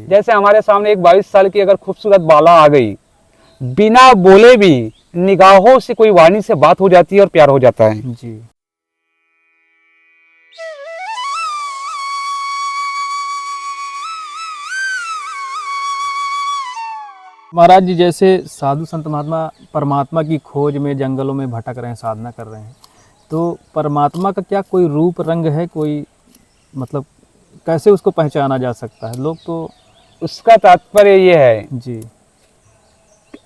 जैसे हमारे सामने एक 22 साल की अगर खूबसूरत बाला आ गई, बिना बोले भी निगाहों से कोई वाणी से बात हो जाती है और प्यार हो जाता है जी। महाराज जी, जैसे साधु संत महात्मा परमात्मा की खोज में जंगलों में भटक रहे हैं, साधना कर रहे हैं, तो परमात्मा का क्या कोई रूप रंग है, कोई मतलब कैसे उसको पहचाना जा सकता है? लोग तो उसका तात्पर्य ये है। जी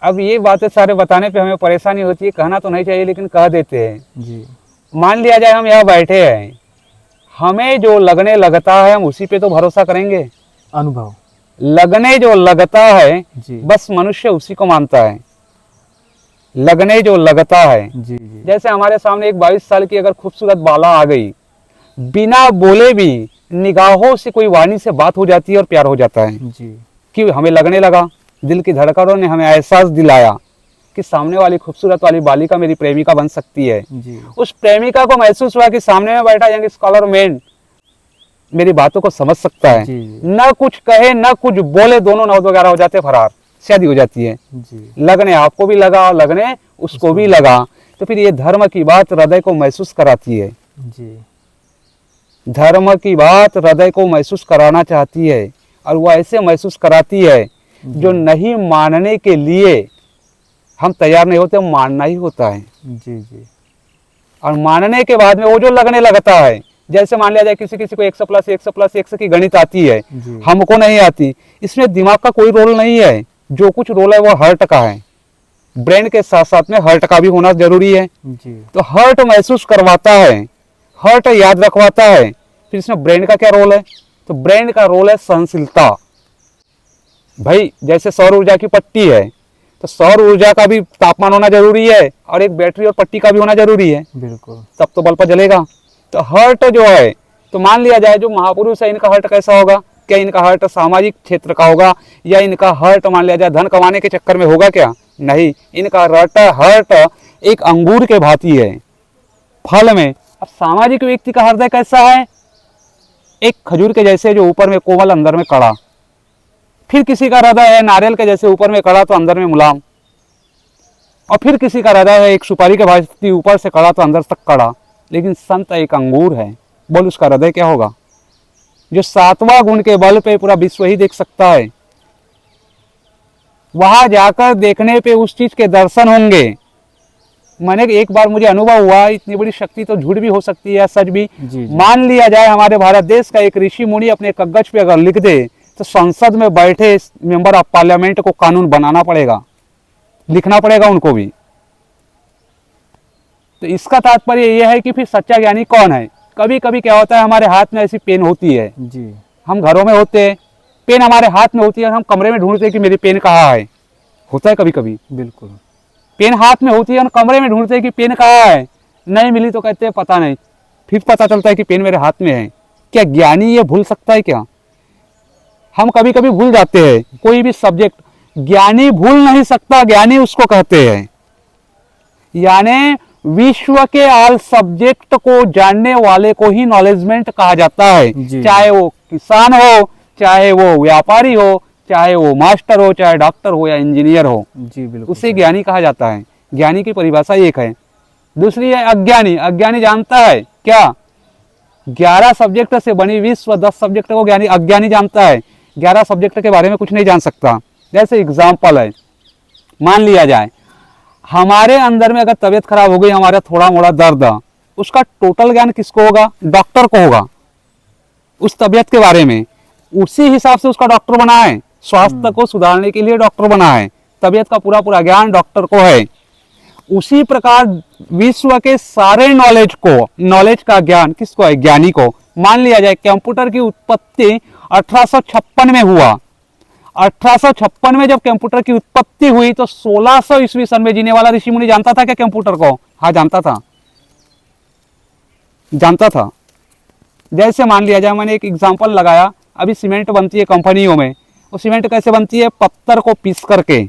अब ये बातें सारे बताने पे हमें परेशानी होती है, कहना तो नहीं चाहिए लेकिन कह देते हैं। जी मान लिया जाए हम यहाँ बैठे हैं, हमें जो लगने लगता है हम उसी पे तो भरोसा करेंगे। अनुभव। लगने जो लगता है जी बस मनुष्य उसी को मानता है, लगने जो लगता है। जी जी जैसे हमारे सामने एक 22 साल की अगर खूबसूरत बाला आ गई, बिना बोले भी निगाहों से कोई वाणी से बात हो जाती है और प्यार हो जाता है जी कि हमें लगने लगा, दिल की धड़कनों ने हमें एहसास दिलाया कि सामने वाली खूबसूरत वाली बालिका मेरी प्रेमिका बन सकती है। जी उस प्रेमिका को महसूस हुआ कि सामने में बैठा यंग स्कॉलर मैन मेरी बातों को समझ सकता है, जी न कुछ कहे न कुछ बोले, दोनों नौत वगैरह हो जाते, फरार, शादी हो जाती है। जी लगने आपको भी लगा, लगने उसको भी लगा, तो फिर ये धर्म की बात हृदय को महसूस कराती है। जी धर्म की बात हृदय को महसूस कराना चाहती है, और वो ऐसे महसूस कराती है जो नहीं मानने के लिए हम तैयार नहीं होते, मानना ही होता है। जी जी और मानने के बाद में वो जो लगने लगता है, जैसे मान लिया जाए किसी किसी को 100+100+100 की गणित आती है, जी हमको नहीं आती, इसमें दिमाग का कोई रोल नहीं है, जो कुछ रोल है वो हार्ट का है। ब्रेन के साथ साथ में हार्ट का भी होना जरूरी है। जी तो हार्ट महसूस करवाता है, हार्ट याद रखवाता है, फिर इसमें ब्रेन का क्या रोल है? तो ब्रेन का रोल है सहनशीलता। भाई जैसे सौर ऊर्जा की पट्टी है, तो सौर ऊर्जा का भी तापमान होना जरूरी है, और एक बैटरी और पट्टी का भी होना जरूरी है, बिल्कुल। तब तो बल्ब जलेगा। तो हर्ट जो है, तो मान लिया जाए जो महापुरुष है इनका हर्ट कैसा होगा? क्या इनका हर्ट सामाजिक क्षेत्र का होगा, या इनका हर्ट मान लिया जाए धन कमाने के चक्कर में होगा? क्या नहीं, इनका हर्ट एक अंगूर के भांति है, फल में। अब सामाजिक व्यक्ति का हृदय कैसा है? एक खजूर के जैसे, जो ऊपर में कोमल अंदर में कड़ा। फिर किसी का हृदय है नारियल के जैसे, ऊपर में कड़ा तो अंदर में मुलायम। और फिर किसी का हृदय है एक सुपारी के भांति, ऊपर से कड़ा तो अंदर तक कड़ा। लेकिन संत एक अंगूर है, बोल उसका हृदय क्या होगा? जो 7वां गुण के बल पे पूरा विश्व ही देख सकता है। वहां जाकर देखने पे उस चीज के दर्शन होंगे। मैंने एक बार मुझे अनुभव हुआ, इतनी बड़ी शक्ति तो झूठ भी हो सकती है या सच भी। जी मान लिया जाए हमारे भारत देश का एक ऋषि मुनि अपने कागज पे अगर लिख दे, तो संसद में बैठे मेंबर ऑफ पार्लियामेंट को कानून बनाना पड़ेगा, लिखना पड़ेगा उनको भी। तो इसका तात्पर्य यह है कि फिर सच्चा ज्ञानी कौन है? कभी कभी क्या होता है, हमारे हाथ में ऐसी पेन होती है, जी हम घरों में होते हैं, पेन हमारे हाथ में होती है, हम कमरे में ढूंढते हैं कि मेरी पेन कहाँ है। होता है कभी कभी, बिल्कुल। पेन हाथ में होती है, हम कमरे में ढूंढते हैं कि पेन कहाँ है, नहीं मिली तो कहते हैं पता नहीं, फिर पता चलता है कि पेन मेरे हाथ में है। क्या ज्ञानी ये भूल सकता है क्या? हम कभी कभी भूल जाते हैं कोई भी सब्जेक्ट, ज्ञानी भूल नहीं सकता, ज्ञानी उसको कहते हैं। यानी विश्व के ऑल सब्जेक्ट को जानने वाले को ही नॉलेजमेंट कहा जाता है। जी। चाहे वो किसान हो, चाहे वो व्यापारी हो, चाहे वो मास्टर हो, चाहे डॉक्टर हो या इंजीनियर हो, जी बिल्कुल। उसे ज्ञानी कहा जाता है। ज्ञानी की परिभाषा एक है। दूसरी है अज्ञानी। अज्ञानी जानता है क्या? 11 सब्जेक्ट से बनी विश्व 10 सब्जेक्ट को ज्ञानी अज्ञानी जानता है, 11 सब्जेक्ट के बारे में कुछ नहीं जान सकता। जैसे एग्जाम्पल है, मान लिया जाए हमारे अंदर में अगर तबीयत खराब हो गई, हमारा थोड़ा मोड़ा दर्द, उसका टोटल ज्ञान किसको होगा? डॉक्टर को होगा, उस तबीयत के बारे में। उसी हिसाब से उसका डॉक्टर बना है, स्वास्थ्य को सुधारने के लिए डॉक्टर बना है, तबीयत का पूरा पूरा ज्ञान डॉक्टर को है। उसी प्रकार विश्व के सारे नॉलेज को, नॉलेज का ज्ञान किसको है? ज्ञानी को। मान लिया जाए कंप्यूटर की उत्पत्ति 1856 में हुआ। 1856 में जब कंप्यूटर की उत्पत्ति हुई, तो 1600 ईस्वी सन में जीने वाला ऋषि मुनि जानता था क्या कंप्यूटर को? हाँ जानता था, जानता था। जैसे मान लिया जाए, मैंने एक एग्जांपल लगाया, अभी सीमेंट बनती है कंपनियों में, वो सीमेंट कैसे बनती है? पत्थर को पीस करके।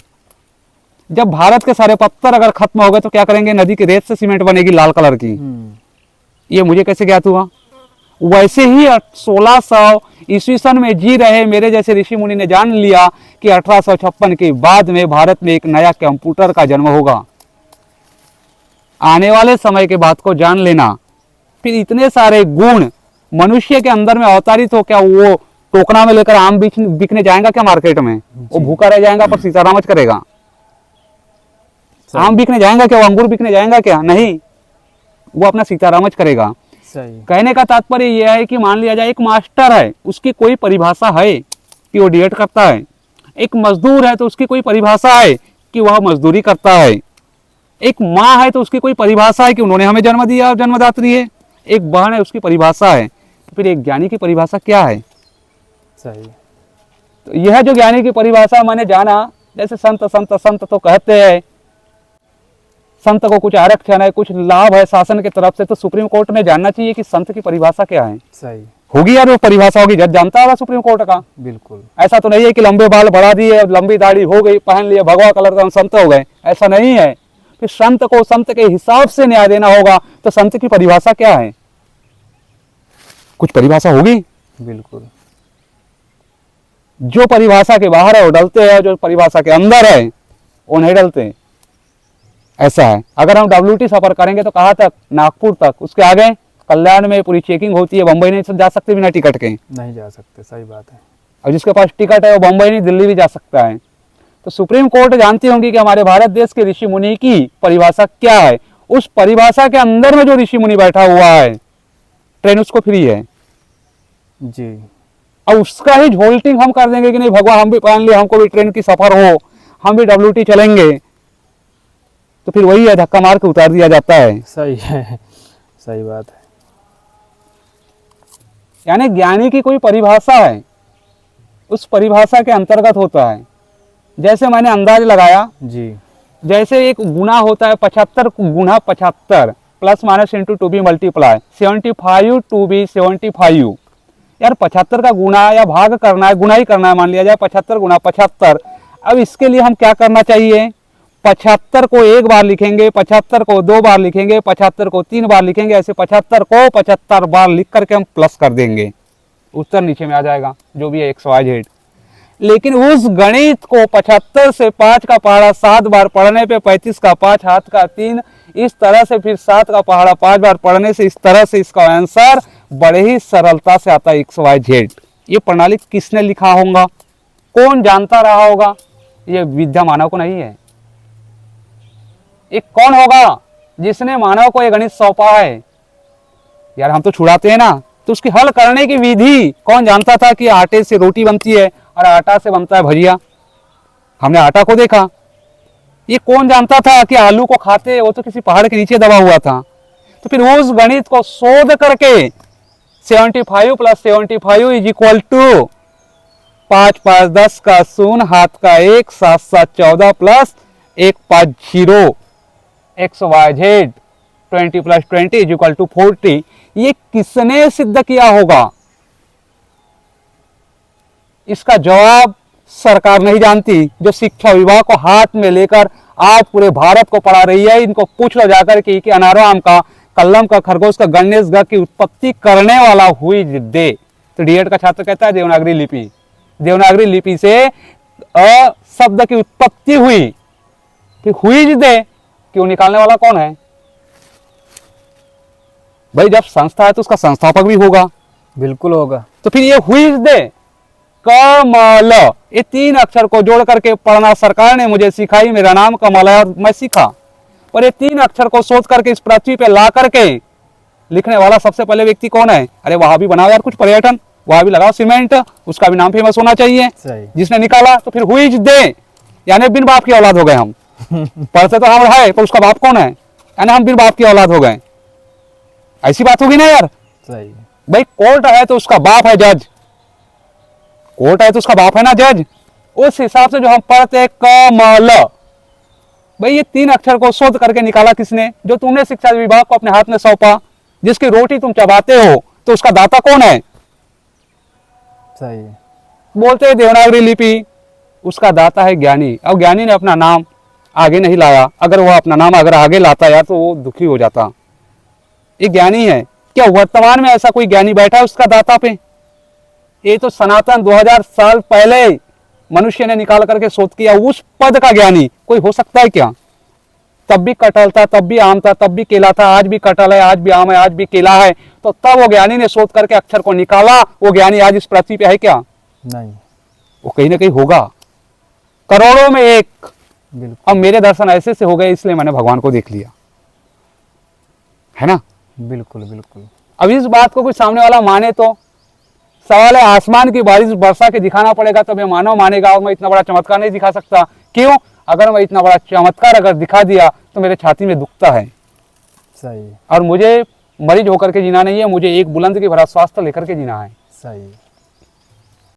जब भारत के सारे पत्थर अगर खत्म हो गए तो क्या करेंगे? नदी की रेत से सीमेंट बनेगी लाल कलर की। ये मुझे कैसे ज्ञात हुआ? वैसे ही 1600 ईस्वी सन में जी रहे मेरे जैसे ऋषि मुनि ने जान लिया कि 1856 के बाद में भारत में एक नया कंप्यूटर का जन्म होगा। आने वाले समय के बात को जान लेना। फिर इतने सारे गुण मनुष्य के अंदर में अवतारित हो, क्या वो टोकना में लेकर आम बिकने जाएगा क्या मार्केट में? वो भूखा रह जाएगा पर सीतारामच करेगा। आम बिकने जाएगा क्या? वो अंगूर बिकने जाएगा क्या? नहीं, वो अपना सीतारामच करेगा। सही। कहने का तात्पर्य यह है कि मान लिया जाए एक मास्टर है, उसकी कोई परिभाषा है कि वो डीएड करता है। एक मजदूर है तो उसकी कोई परिभाषा है कि वह मजदूरी करता है। एक माँ है तो उसकी कोई परिभाषा है कि उन्होंने हमें जन्म दिया और जन्मदात्री है। एक बहन है, उसकी परिभाषा है। तो फिर एक ज्ञानी की परिभाषा क्या है? सही। तो यह जो ज्ञानी की परिभाषा मैंने जाना, जैसे संत संत संत तो कहते हैं, संत को कुछ आरक्षण है, कुछ लाभ है शासन की तरफ से, तो सुप्रीम कोर्ट में जानना चाहिए कि संत की परिभाषा क्या है। सही। होगी यार, वो परिभाषा होगी, जज जानता होगा सुप्रीम कोर्ट का। बिल्कुल। ऐसा तो नहीं है कि लंबे बाल बढ़ा दिए, लंबी दाढ़ी हो गई, पहन लिए भगवा कलर का, हम संत हो गए, ऐसा नहीं है। फिर संत को संत के हिसाब से न्याय देना होगा। तो संत की परिभाषा क्या है? कुछ परिभाषा होगी। बिल्कुल। जो परिभाषा के बाहर है वो डलते हैं, जो परिभाषा के अंदर है वो नहीं डलते। ऐसा है। अगर हम WT सफर करेंगे तो कहाँ तक? नागपुर तक। उसके आगे कल्याण में पूरी चेकिंग होती है। बंबई नहीं जा सकते बिना टिकट के, नहीं जा सकते। सही बात है। और जिसके पास टिकट है वो बंबई नहीं दिल्ली भी जा सकता है। तो सुप्रीम कोर्ट जानती होंगी कि हमारे भारत देश के ऋषि मुनि की परिभाषा क्या है। उस परिभाषा के अंदर में जो ऋषि मुनि बैठा हुआ है, ट्रेन उसको फ्री है। जी। अब उसका ही झोल्टिंग हम कर देंगे कि नहीं भगवान हम भी पहन लिए, हमको भी ट्रेन की सफर हो, हम भी WT चलेंगे, तो फिर वही है, धक्का मार के उतार दिया जाता है। सही है। सही बात है। यानी ज्ञानी की कोई परिभाषा है, उस परिभाषा के अंतर्गत होता है। जैसे मैंने अंदाज लगाया, जी। जैसे एक गुना होता है 75 गुना 75 plus minus into 2b multiply 75 2b 75। यार 75 का गुना या भाग करना है, गुना ही करना है, मान लिया जाए 75 गुना 75। अब इसके लिए हम क्या करना चाहिए? 75 को एक बार लिखेंगे, 75 को 2 बार लिखेंगे, 75 को 3 बार लिखेंगे, ऐसे 75 को 75 बार लिख करके हम प्लस कर देंगे, उत्तर नीचे में आ जाएगा जो भी है XYZ। लेकिन उस गणित को 75 से 5 का पहाड़ा 7 बार पढ़ने पे 35 का 5 हाथ का 3, इस तरह से फिर 7 का पहाड़ा 5 बार पढ़ने से इस तरह से इसका आंसर बड़े ही सरलता से आता है XYZ। ये प्रणाली किसने लिखा होगा? कौन जानता रहा होगा? ये विद्या मानव को नहीं है। एक कौन होगा जिसने मानव को ये गणित सौंपा है? यार हम तो छुड़ाते हैं ना, तो उसकी हल करने की विधि कौन जानता था कि आटे से रोटी बनती है और आटा से बनता है भजिया? हमने आटा को देखा। ये कौन जानता था कि आलू को खाते? वो तो किसी पहाड़ के नीचे दबा हुआ था। तो फिर उस गणित को शोध करके 75 प्लस 75 इज इक्वल टू 5 5 10 का 0 हाथ का 1 7 7 14 plus 1 5 0 XYZ 20 plus 20 is equal to 40। ये किसने सिद्ध किया होगा? इसका जवाब सरकार नहीं जानती, जो शिक्षा विभाग को हाथ में लेकर आज पूरे भारत को पढ़ा रही है। इनको पूछ लो जाकर कि अनारो आम का, कल्लम का, खरगोश का, गणेश ग की उत्पत्ति करने वाला हुई दे। तो डीएड का छात्र कहता है देवनागरी लिपि। देवनागरी लिपि से अ शब्द की उत्पत्ति हुई, फिर हुई दे, क्यों निकालने वाला कौन है भाई? जब संस्था है तो उसका संस्थापक भी होगा। बिल्कुल होगा। तो फिर ये हुई दे कमल, ये 3 अक्षर को जोड़ करके पढ़ना सरकार ने मुझे सिखाई। मेरा नाम कमल है और मैं सीखा। और ये 3 अक्षर को सोच करके इस पृथ्वी पे ला करके लिखने वाला सबसे पहले व्यक्ति कौन है? अरे वहां भी बनाओ यार कुछ पर्यटन, वहां भी लगाओ सीमेंट, उसका भी नाम फेमस होना चाहिए। सही। जिसने निकाला। तो फिर हुई दे, यानी बिन बाप की औलाद हो गए हम। पढ़ते तो हम है पर उसका बाप कौन है? यानी हम बिन बाप की औलाद हो गए। ऐसी बात होगी ना यार। सही। भाई कोर्ट है तो उसका बाप है जज, कोर्ट है तो उसका बाप है ना जज। उस हिसाब से जो हम पढ़ते हैं कमल, भाई ये 3 अक्षर को शोध करके निकाला किसने? जो तुमने शिक्षा विभाग को अपने हाथ में सौंपा। जिसकी रोटी तुम चबाते हो तो उसका दाता कौन है? सही। बोलते हैं देवनागरी लिपि, उसका दाता है ज्ञानी। अब ज्ञानी ने अपना नाम आगे नहीं लाया। अगर वो अपना नाम अगर आगे लाता यार तो वो दुखी हो जाता। ये ज्ञानी है। क्या वर्तमान में ऐसा कोई ज्ञानी बैठा है उसका दाता पे? ये तो सनातन 2000 साल पहले मनुष्य ने निकाल करके शोध किया, उस पद का ज्ञानी कोई हो सकता है क्या? तब भी कटहल था, तब भी आम था, तब भी केला था, आज भी कटहल है, आज भी आम है, आज भी केला है। तो तब वो ज्ञानी ने शोध करके अक्षर को निकाला, वो ज्ञानी आज इस पृथ्वी पे है क्या? नहीं। वो कहीं ना कहीं होगा, करोड़ों में एक। बिल्कुल। अब मेरे दर्शन ऐसे से हो गए, इसलिए मैंने भगवान को देख लिया, है ना। बिल्कुल बिल्कुल। अब इस बात को कोई सामने वाला माने तो सवाल है, आसमान की बारिश बरसा के दिखाना पड़ेगा तब ये मानव मानेगा, और मैं इतना बड़ा चमत्कार नहीं दिखा सकता। क्यों? अगर मैं इतना बड़ा चमत्कार अगर दिखा दिया तो मेरे छाती में दुखता है। सही। और मुझे मरीज होकर के जीना नहीं है, मुझे एक बुलंद की भरा स्वास्थ्य लेकर के जीना है। सही।